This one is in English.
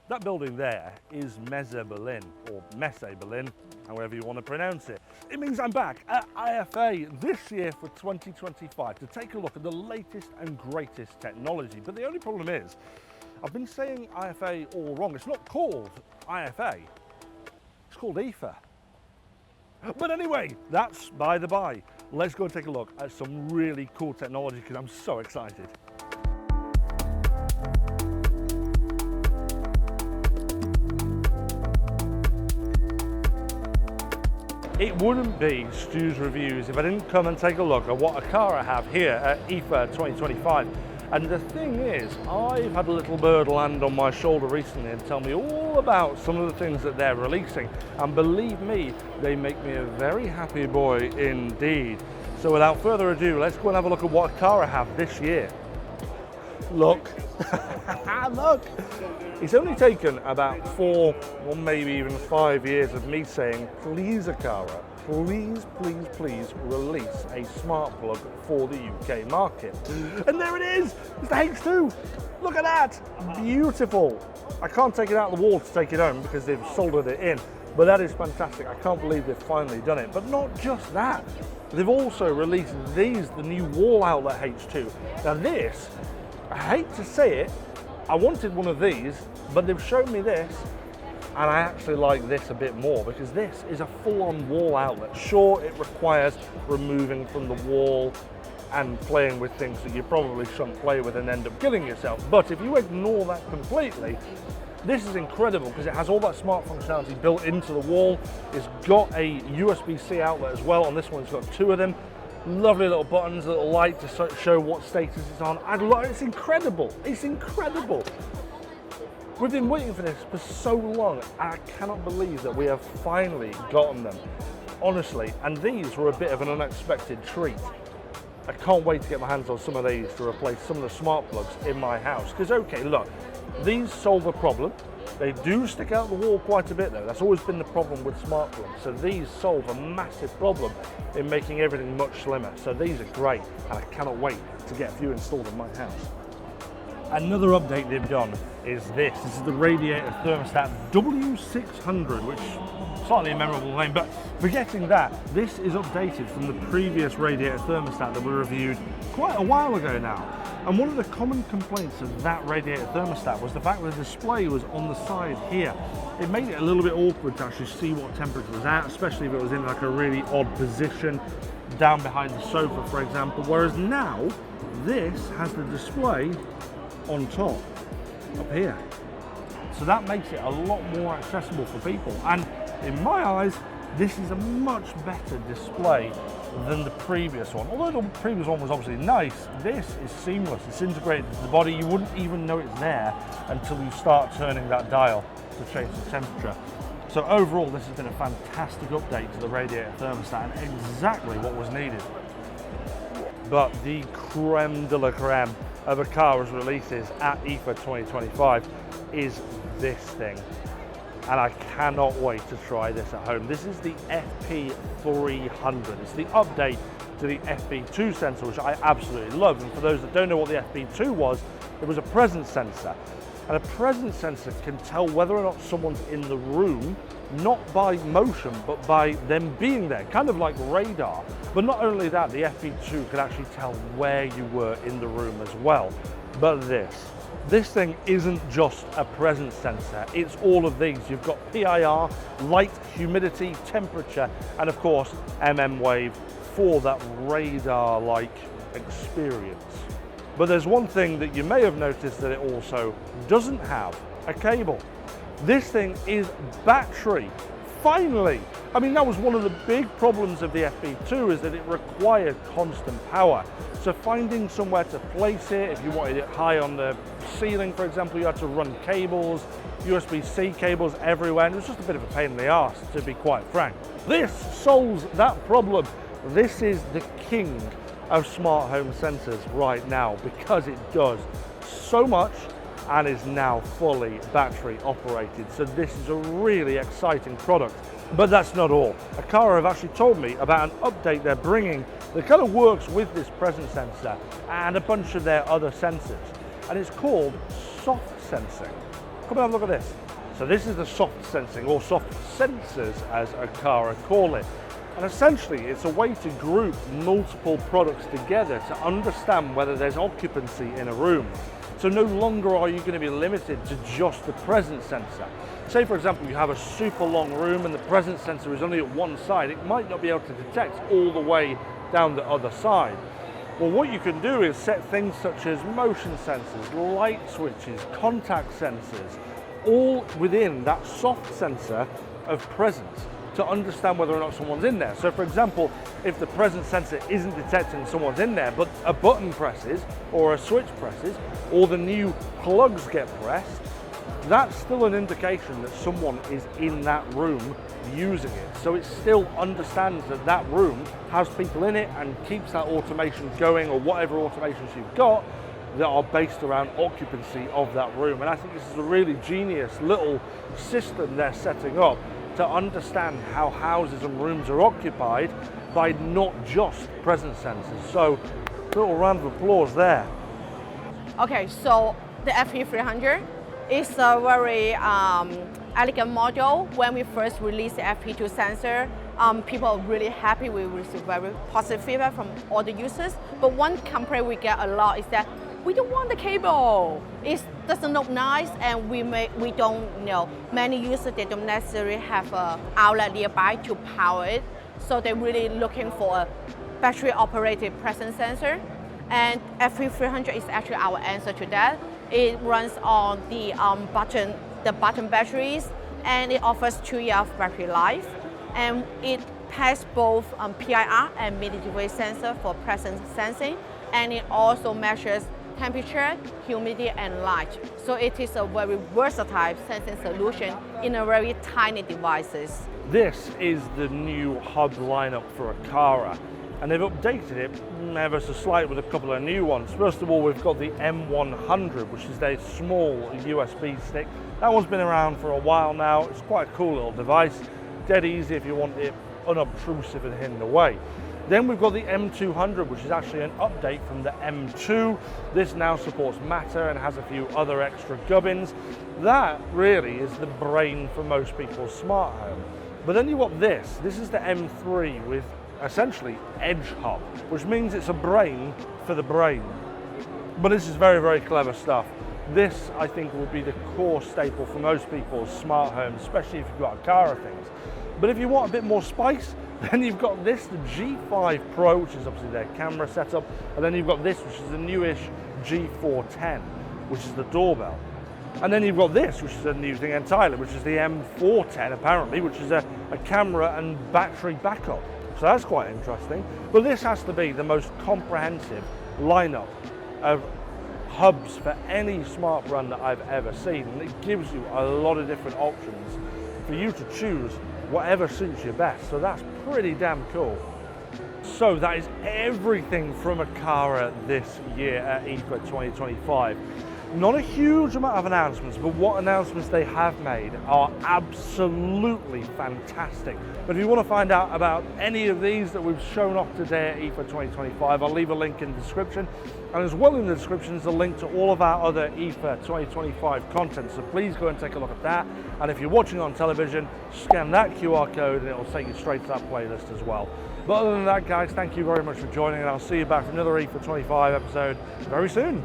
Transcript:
That building there is Messe Berlin, or Messe Berlin, however you want to pronounce it. It means I'm back at IFA this year for 2025 to take a look at the latest and greatest technology. But the only problem is, I've been saying IFA all wrong. It's not called IFA, it's called IFA. But anyway, that's by the by. Let's go and take a look at some really cool technology because I'm so excited. It wouldn't be Stu's Reviews if I didn't come and take a look at what Aqara have here at IFA 2025. And the thing is, I've had a little bird land on my shoulder recently and tell me all about some of the things that they're releasing. And believe me, they make me a very happy boy indeed. So without further ado, let's go and have a look at what Aqara have this year. Look, look. It's only taken about 4 or maybe even 5 years of me saying, please Aqara, please, please, please release a smart plug for the UK market. And there it is, it's the H2. Look at that, beautiful. I can't take it out of the wall to take it home because they've soldered it in, but that is fantastic. I can't believe they've finally done it. But not just that, they've also released these, the new wall outlet H2. Now this, I hate to say it, I wanted one of these, but they've shown me this, and I actually like this a bit more because this is a full-on wall outlet. Sure, it requires removing from the wall and playing with things that you probably shouldn't play with and end up killing yourself. But if you ignore that completely, this is incredible because it has all that smart functionality built into the wall. It's got a USB-C outlet as well. On this one, it's got 2 of them. Lovely little buttons, a little light to show what status it's on. It's incredible. It's incredible. We've been waiting for this for so long, and I cannot believe that we have finally gotten them. Honestly, and these were a bit of an unexpected treat. I can't wait to get my hands on some of these to replace some of the smart plugs in my house. Because, okay, look, these solve a problem. They do stick out the wall quite a bit though. That's always been the problem with smart plugs. So these solve a massive problem in making everything much slimmer. So these are great, and I cannot wait to get a few installed in my house. Another update they've done is this. This is the Radiator thermostat W600, which is slightly a memorable name, but forgetting that, this is updated from the previous Radiator thermostat that we reviewed quite a while ago now. And one of the common complaints of that Radiator thermostat was the fact that the display was on the side here. It made it a little bit awkward to actually see what temperature was at, especially if it was in like a really odd position, down behind the sofa, for example. Whereas now, this has the display on top, up here. So that makes it a lot more accessible for people. And in my eyes, this is a much better display than the previous one. Although the previous one was obviously nice, this is seamless. It's integrated into the body. You wouldn't even know it's there until you start turning that dial to change the temperature. So overall, this has been a fantastic update to the Radiator thermostat and exactly what was needed. But the creme de la creme of Aqara's releases at IFA 2025 is this thing. And I cannot wait to try this at home. This is the FP300. It's the update to the FP2 sensor, which I absolutely love. And for those that don't know what the FP2 was, it was a presence sensor. And a presence sensor can tell whether or not someone's in the room, not by motion, but by them being there, kind of like radar. But not only that, the FP2 could actually tell where you were in the room as well. But this thing isn't just a presence sensor, it's all of these. You've got PIR, light, humidity, temperature, and of course, wave for that radar-like experience. But there's one thing that you may have noticed that it also doesn't have, a cable. This thing is battery. Finally! I mean, that was one of the big problems of the FP2 is that it required constant power. So finding somewhere to place it, if you wanted it high on the ceiling, for example, you had to run cables, USB-C cables everywhere, and it was just a bit of a pain in the arse, to be quite frank. This solves that problem. This is the king of smart home sensors right now because it does so much and is now fully battery operated. So this is a really exciting product. But that's not all. Aqara have actually told me about an update they're bringing that kind of works with this presence sensor and a bunch of their other sensors. And it's called soft sensing. Come and have a look at this. So this is the soft sensing, or soft sensors as Aqara call it. And essentially it's a way to group multiple products together to understand whether there's occupancy in a room. So no longer are you going to be limited to just the presence sensor. Say for example you have a super long room and the presence sensor is only at one side, it might not be able to detect all the way down the other side. Well, what you can do is set things such as motion sensors, light switches, contact sensors, all within that soft sensor of presence to understand whether or not someone's in there. So for example, if the presence sensor isn't detecting someone's in there, but a button presses or a switch presses or the new plugs get pressed, that's still an indication that someone is in that room using it. So it still understands that that room has people in it and keeps that automation going, or whatever automations you've got that are based around occupancy of that room. And I think this is a really genius little system they're setting up to understand how houses and rooms are occupied by not just presence sensors. So a little round of applause there. Okay, so the FP300 is a very elegant model. When we first released the FP2 sensor, people are really happy. We receive very positive feedback from all the users. But one complaint we get a lot is that we don't want the cable. It doesn't look nice, and we don't know. Many users, they don't necessarily have an outlet nearby to power it. So they're really looking for a battery operated presence sensor. And FP300 is actually our answer to that. It runs on the button batteries, and it offers 2 years of battery life. And it has both PIR and millimeter wave sensor for presence sensing, and it also measures temperature, humidity, and light. So it is a very versatile sensing solution in a very tiny devices. This is the new hub lineup for Aqara, and they've updated it ever so slightly with a couple of new ones. First of all, we've got the M100, which is their small USB stick. That one's been around for a while now. It's quite a cool little device, dead easy if you want it unobtrusive and hidden away. Then we've got the M200, which is actually an update from the M2. This now supports Matter and has a few other extra gubbins. That really is the brain for most people's smart home. But then you've got this. This is the M3 with essentially Edge Hub, which means it's a brain for the brain. But this is very, very clever stuff. This, I think, will be the core staple for most people's smart homes, especially if you've got Aqara things. But if you want a bit more spice, then you've got this, the G5 Pro, which is obviously their camera setup, and then you've got this, which is the newish G410, which is the doorbell. And then you've got this, which is a new thing entirely, which is the M410 apparently, which is a camera and battery backup. So that's quite interesting. But this has to be the most comprehensive lineup of hubs for any smart brand that I've ever seen. And it gives you a lot of different options for you to choose whatever suits you best. So that's pretty damn cool. So that is everything from Aqara this year at IFA 2025. Not a huge amount of announcements, but what announcements they have made are absolutely fantastic. But if you want to find out about any of these that we've shown off today at IFA 2025, I'll leave a link in the description. And as well in the description is a link to all of our other IFA 2025 content. So please go and take a look at that. And if you're watching on television, scan that QR code and it'll take you straight to that playlist as well. But other than that, guys, thank you very much for joining, and I'll see you back for another IFA 25 episode very soon.